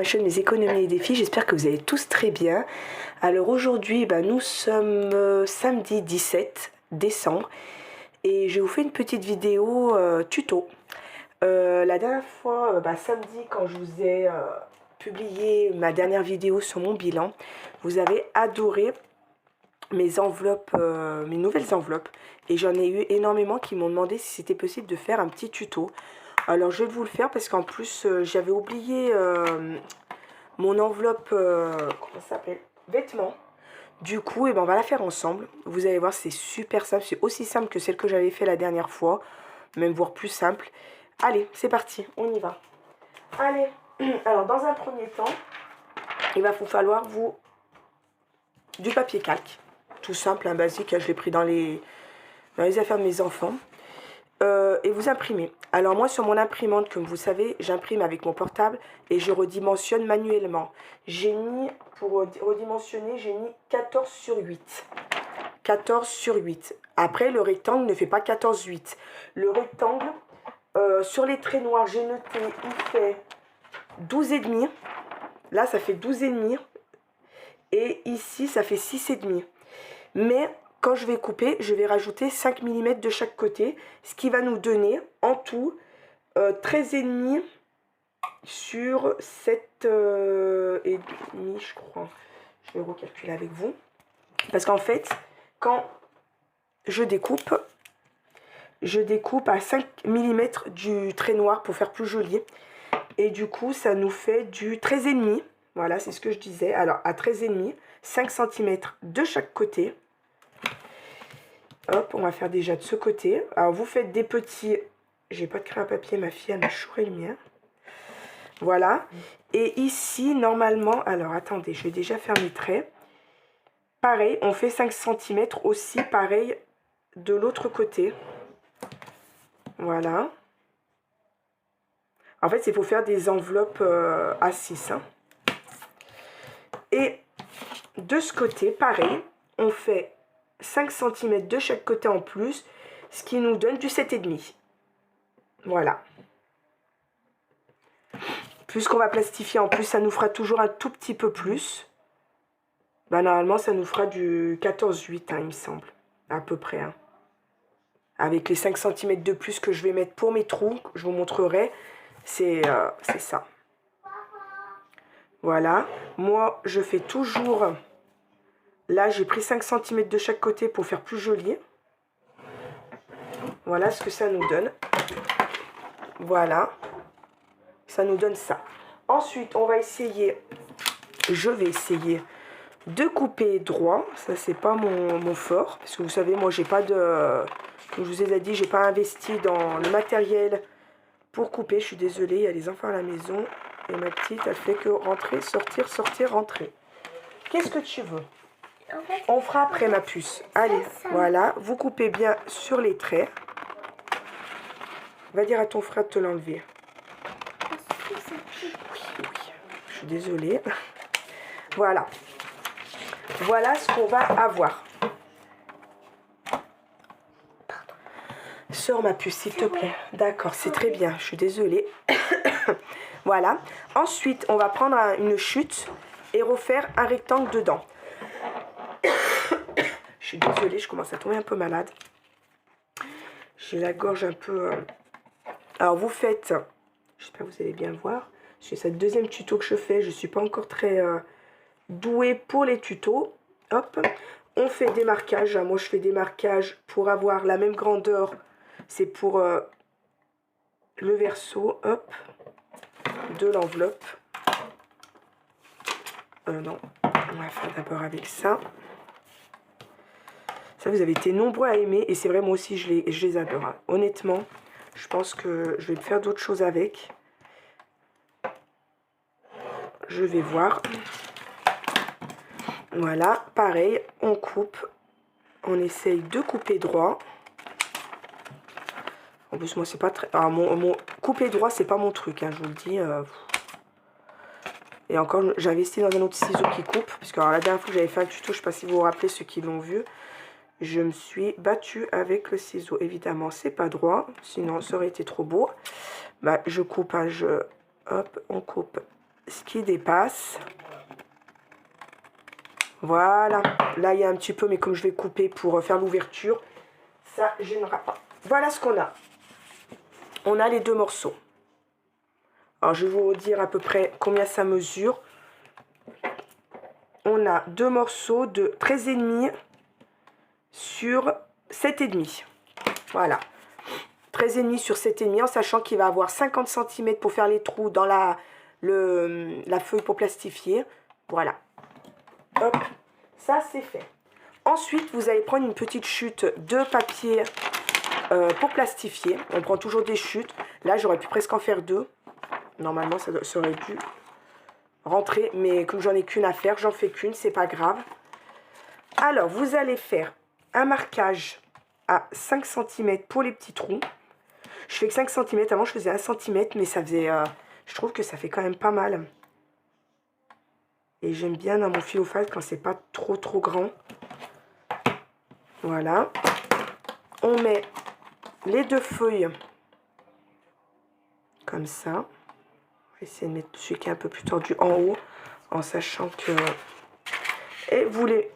chaîne Mes économies et défis, j'espère que vous allez tous très bien. Alors aujourd'hui, nous sommes samedi 17 décembre et je vous fais une petite vidéo tuto. La dernière fois, samedi, quand je vous ai publié ma dernière vidéo sur mon bilan, vous avez adoré mes enveloppes, mes nouvelles enveloppes, et j'en ai eu énormément qui m'ont demandé si c'était possible de faire un petit tuto. Alors je vais vous le faire parce qu'en plus j'avais oublié mon enveloppe, comment ça s'appelle, vêtements. Du coup, on va la faire ensemble. Vous allez voir, c'est super simple. C'est aussi simple que celle que j'avais fait la dernière fois, même voire plus simple. Allez, c'est parti, on y va. Allez, alors dans un premier temps, il va vous falloir du papier calque. Tout simple, un basique, je l'ai pris dans les affaires de mes enfants. Et vous imprimez. Alors moi sur mon imprimante, comme vous savez, j'imprime avec mon portable et je redimensionne manuellement. J'ai mis, pour redimensionner, j'ai mis 14 sur 8. 14 sur 8. Après, le rectangle ne fait pas 14,8. Le rectangle, sur les traits noirs, j'ai noté, il fait 12,5. Là, ça fait 12,5. Et ici, ça fait 6,5. Mais quand je vais couper, je vais rajouter 5 mm de chaque côté, ce qui va nous donner en tout 13,5 sur 7,5, je crois. Je vais recalculer avec vous. Parce qu'en fait, quand je découpe à 5 mm du trait noir pour faire plus joli. Et du coup, ça nous fait du 13,5. Voilà, c'est ce que je disais. Alors, à 13,5, 5 cm de chaque côté. Hop, on va faire déjà de ce côté. Alors, vous faites des petits... J'ai pas de crayon à papier, ma fille, elle m'a chouré le mien. Voilà. Et ici, normalement... Alors, attendez, je vais déjà faire mes traits. Pareil, on fait 5 cm aussi, pareil, de l'autre côté. Voilà. En fait, c'est pour faire des enveloppes à 6. Hein. Et de ce côté, pareil, on fait 5 cm de chaque côté en plus, ce qui nous donne du 7,5. Voilà. Puisqu'on va plastifier en plus, ça nous fera toujours un tout petit peu plus. Normalement, ça nous fera du 14,8, il me semble. À peu près. Hein. Avec les 5 cm de plus que je vais mettre pour mes trous, je vous montrerai. C'est ça. Voilà. Moi, je fais toujours... Là, j'ai pris 5 cm de chaque côté pour faire plus joli. Voilà ce que ça nous donne. Voilà. Ça nous donne ça. Ensuite, on va essayer... Je vais essayer de couper droit. Ça, c'est pas mon fort. Parce que vous savez, moi, j'ai pas de... Comme je vous ai dit, j'ai pas investi dans le matériel pour couper. Je suis désolée, il y a les enfants à la maison. Et ma petite, elle fait que rentrer, sortir, sortir, rentrer. Qu'est-ce que tu veux? On fera après, ma puce. Allez, voilà. Vous coupez bien sur les traits. Va dire à ton frère de te l'enlever. Oui, je suis désolée. Voilà. Voilà ce qu'on va avoir. Sors, ma puce, s'il te plaît. D'accord, c'est très bien. Je suis désolée. Voilà. Ensuite, on va prendre une chute et refaire un rectangle dedans. Je suis désolée, je commence à tomber un peu malade. J'ai la gorge un peu... Alors, vous faites... J'espère que vous allez bien voir. C'est le deuxième tuto que je fais. Je ne suis pas encore très douée pour les tutos. Hop. On fait des marquages. Moi, je fais des marquages pour avoir la même grandeur. C'est pour le verso. Hop. De l'enveloppe. Non. On va faire d'abord avec ça. Ça, vous avez été nombreux à aimer. Et c'est vrai, moi aussi, je les adore. Hein. Honnêtement, je pense que je vais faire d'autres choses avec. Je vais voir. Voilà. Pareil, on coupe. On essaye de couper droit. En plus, moi, c'est pas très... Ah, mon couper droit, c'est pas mon truc, hein, je vous le dis. Et encore, j'ai investi dans un autre ciseau qui coupe. Parce que alors, la dernière fois que j'avais fait un tuto, je ne sais pas si vous vous rappelez, ceux qui l'ont vu. Je me suis battue avec le ciseau. Évidemment, c'est pas droit. Sinon, ça aurait été trop beau. Je coupe, hein, hop, on coupe ce qui dépasse. Voilà, là il y a un petit peu, mais comme je vais couper pour faire l'ouverture, ça gênera pas. Voilà ce qu'on a. On a les deux morceaux. Alors je vais vous dire à peu près combien ça mesure. On a deux morceaux de 13,5 sur 7,5. Voilà. 13,5 sur 7,5 en sachant qu'il va avoir 50 cm pour faire les trous dans la feuille pour plastifier. Voilà. Hop, ça c'est fait. Ensuite, vous allez prendre une petite chute de papier pour plastifier. On prend toujours des chutes. Là, j'aurais pu presque en faire deux. Normalement, ça aurait dû rentrer. Mais comme j'en ai qu'une à faire, j'en fais qu'une, c'est pas grave. Alors, vous allez faire un marquage à 5 cm pour les petits trous. Je fais que 5 cm. Avant, je faisais 1 cm, mais ça faisait... je trouve que ça fait quand même pas mal. Et j'aime bien dans mon Filofax quand c'est pas trop grand. Voilà. On met les deux feuilles comme ça. On va essayer de mettre celui qui est un peu plus tordu en haut, en sachant que... Et vous les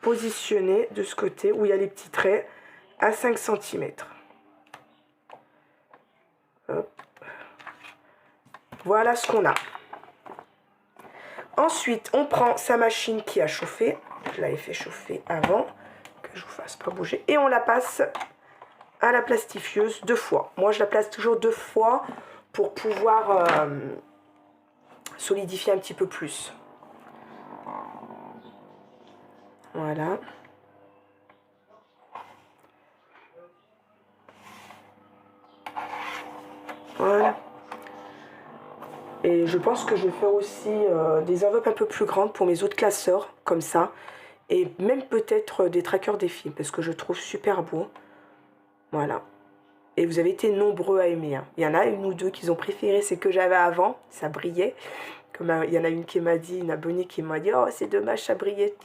positionnez de ce côté où il y a les petits traits à 5 cm. Hop. Voilà ce qu'on a. Ensuite, on prend sa machine qui a chauffé. Je l'avais fait chauffer avant, que je vous fasse pas bouger. Et on la passe à la plastifieuse 2 fois. Moi, je la place toujours 2 fois pour pouvoir solidifier un petit peu plus. Voilà. Voilà. Et je pense que je vais faire aussi des enveloppes un peu plus grandes pour mes autres classeurs, comme ça. Et même peut-être des trackers des films, parce que je trouve super beau. Voilà. Et vous avez été nombreux à aimer. Hein. Il y en a une ou deux qui ont préféré ce que j'avais avant, ça brillait. Comme il y en a une qui m'a dit, une abonnée qui m'a dit « Oh, c'est dommage, ça brillait. »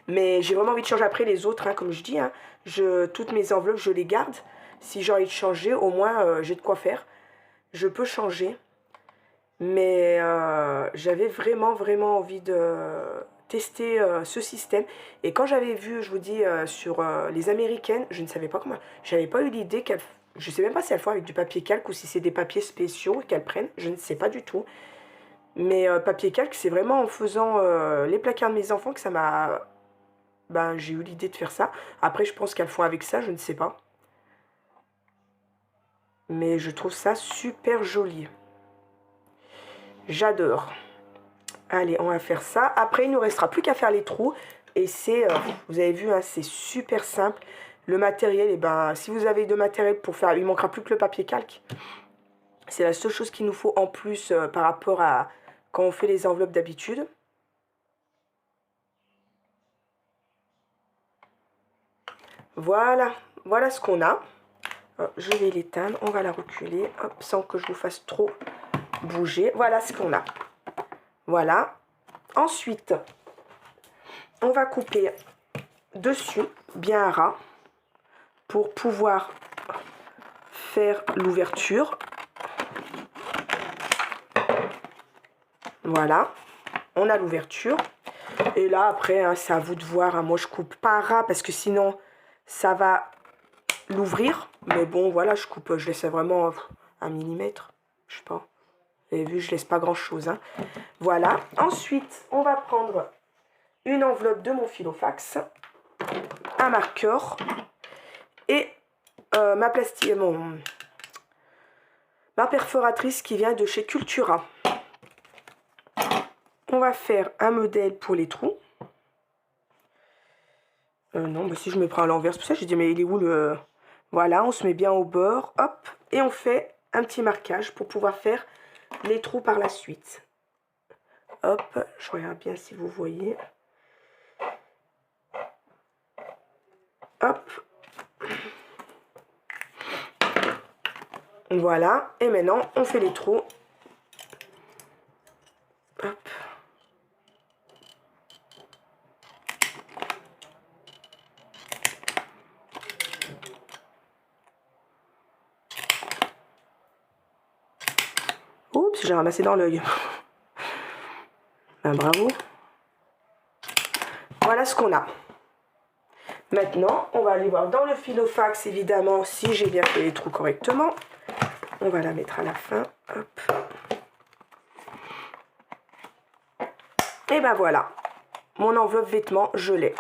Mais j'ai vraiment envie de changer après les autres, hein, comme je dis. Hein, toutes mes enveloppes, je les garde. Si j'ai envie de changer, au moins, j'ai de quoi faire. Je peux changer. Mais j'avais vraiment envie de tester ce système. Et quand j'avais vu, je vous dis, sur les américaines, je ne savais pas comment... J'avais pas eu l'idée qu'elles... Je sais même pas si elles font avec du papier calque ou si c'est des papiers spéciaux qu'elles prennent. Je ne sais pas du tout. Mais papier calque, c'est vraiment en faisant les placards de mes enfants que ça m'a... Ben, j'ai eu l'idée de faire ça. Après, je pense qu'elles font avec ça, je ne sais pas. Mais je trouve ça super joli. J'adore. Allez, on va faire ça. Après, il ne nous restera plus qu'à faire les trous. Et c'est, vous avez vu, hein, c'est super simple. Le matériel, et ben, si vous avez de matériel pour faire, il ne manquera plus que le papier calque. C'est la seule chose qu'il nous faut en plus par rapport à quand on fait les enveloppes d'habitude. Voilà, voilà ce qu'on a. Je vais l'éteindre, on va la reculer, hop, sans que je vous fasse trop bouger. Voilà ce qu'on a. Voilà. Ensuite, on va couper dessus, bien ras, pour pouvoir faire l'ouverture. Voilà. On a l'ouverture. Et là, après, hein, c'est à vous de voir. Hein. Moi, je coupe pas ras parce que sinon, ça va l'ouvrir. Mais bon, voilà, je laisse vraiment 1 millimètre. Je sais pas. Vous avez vu, je laisse pas grand-chose. Hein. Voilà. Ensuite, on va prendre une enveloppe de mon Filofax, un marqueur et ma perforatrice qui vient de chez Cultura. On va faire un modèle pour les trous. Non, bah si je me prends à l'envers, c'est pour ça que j'ai dit, mais il est où le... Voilà, on se met bien au bord, hop, et on fait un petit marquage pour pouvoir faire les trous par la suite. Hop, je regarde bien si vous voyez. Hop. Voilà, et maintenant, on fait les trous. Hop. Oups, j'ai ramassé dans l'œil. ben bravo. Voilà ce qu'on a. Maintenant, on va aller voir dans le filofax, évidemment, si j'ai bien fait les trous correctement. On va la mettre à la fin. Hop. Et ben voilà. Mon enveloppe vêtements, je l'ai.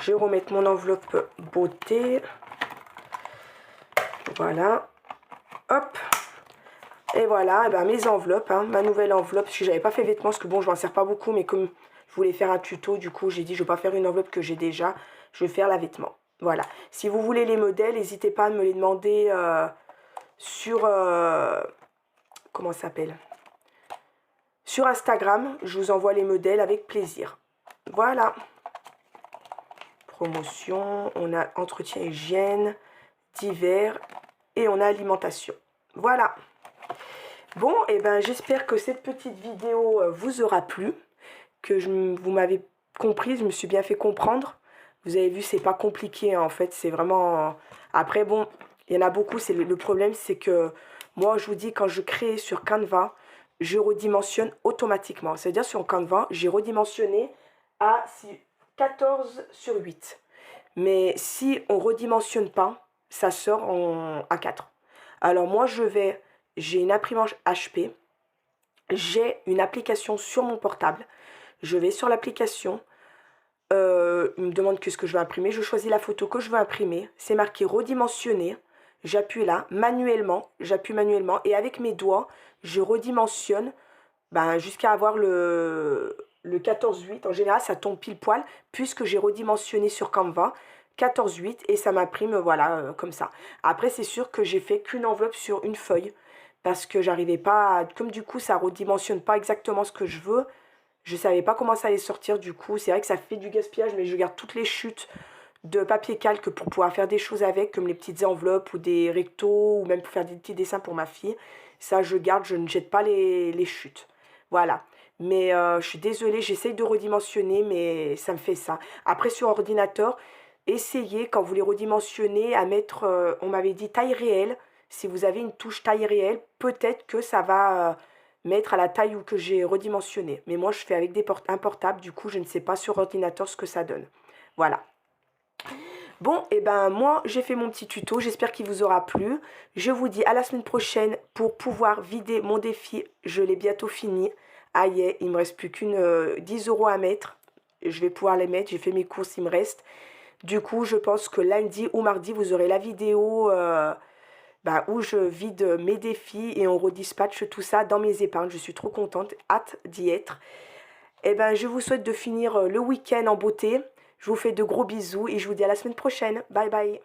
Je vais remettre mon enveloppe beauté. Voilà. Hop. Et voilà, et ben mes enveloppes, hein, ma nouvelle enveloppe. Si j'avais pas fait vêtements, parce que bon, je m'en sers pas beaucoup, mais comme je voulais faire un tuto, du coup, j'ai dit, je vais pas faire une enveloppe que j'ai déjà. Je vais faire la vêtement. Voilà. Si vous voulez les modèles, n'hésitez pas à me les demander sur... comment ça s'appelle? Sur Instagram. Je vous envoie les modèles avec plaisir. Voilà. Promotion. On a entretien hygiène, divers et on a alimentation. Voilà. Bon, et ben j'espère que cette petite vidéo vous aura plu. Que vous m'avez compris, je me suis bien fait comprendre. Vous avez vu, c'est pas compliqué, hein, en fait, c'est vraiment... Après, bon, il y en a beaucoup, le problème, c'est que moi, je vous dis, quand je crée sur Canva, je redimensionne automatiquement. C'est-à-dire, sur Canva, j'ai redimensionné à 14 sur 8. Mais si on redimensionne pas, ça sort à 4. Alors, moi, j'ai une imprimante HP, j'ai une application sur mon portable. Je vais sur l'application, il me demande ce que je veux imprimer, je choisis la photo que je veux imprimer, c'est marqué redimensionner, j'appuie là, manuellement, j'appuie manuellement et avec mes doigts, je redimensionne jusqu'à avoir le 14-8, en général ça tombe pile poil, puisque j'ai redimensionné sur Canva, 14-8 et ça m'imprime, voilà, comme ça. Après c'est sûr que j'ai fait qu'une enveloppe sur une feuille, parce que j'arrivais pas, comme du coup ça redimensionne pas exactement ce que je veux, je savais pas comment ça allait sortir du coup. C'est vrai que ça fait du gaspillage, mais je garde toutes les chutes de papier calque pour pouvoir faire des choses avec, comme les petites enveloppes ou des rectos, ou même pour faire des petits dessins pour ma fille. Ça, je garde, je ne jette pas les chutes. Voilà. Mais je suis désolée, j'essaye de redimensionner, mais ça me fait ça. Après, sur ordinateur, essayez, quand vous les redimensionnez, à mettre, on m'avait dit taille réelle. Si vous avez une touche taille réelle, peut-être que ça va... mettre à la taille où que j'ai redimensionné. Mais moi, je fais avec un portable, du coup, je ne sais pas sur ordinateur ce que ça donne. Voilà. Bon, et ben moi, j'ai fait mon petit tuto. J'espère qu'il vous aura plu. Je vous dis à la semaine prochaine pour pouvoir vider mon défi. Je l'ai bientôt fini. Aïe, il me reste plus qu'une 10 € à mettre. Je vais pouvoir les mettre. J'ai fait mes courses, il me reste. Du coup, je pense que lundi ou mardi, vous aurez la vidéo... où je vide mes défis et on redispatche tout ça dans mes épargnes. Je suis trop contente, hâte d'y être. Et ben, je vous souhaite de finir le week-end en beauté. Je vous fais de gros bisous et je vous dis à la semaine prochaine. Bye bye.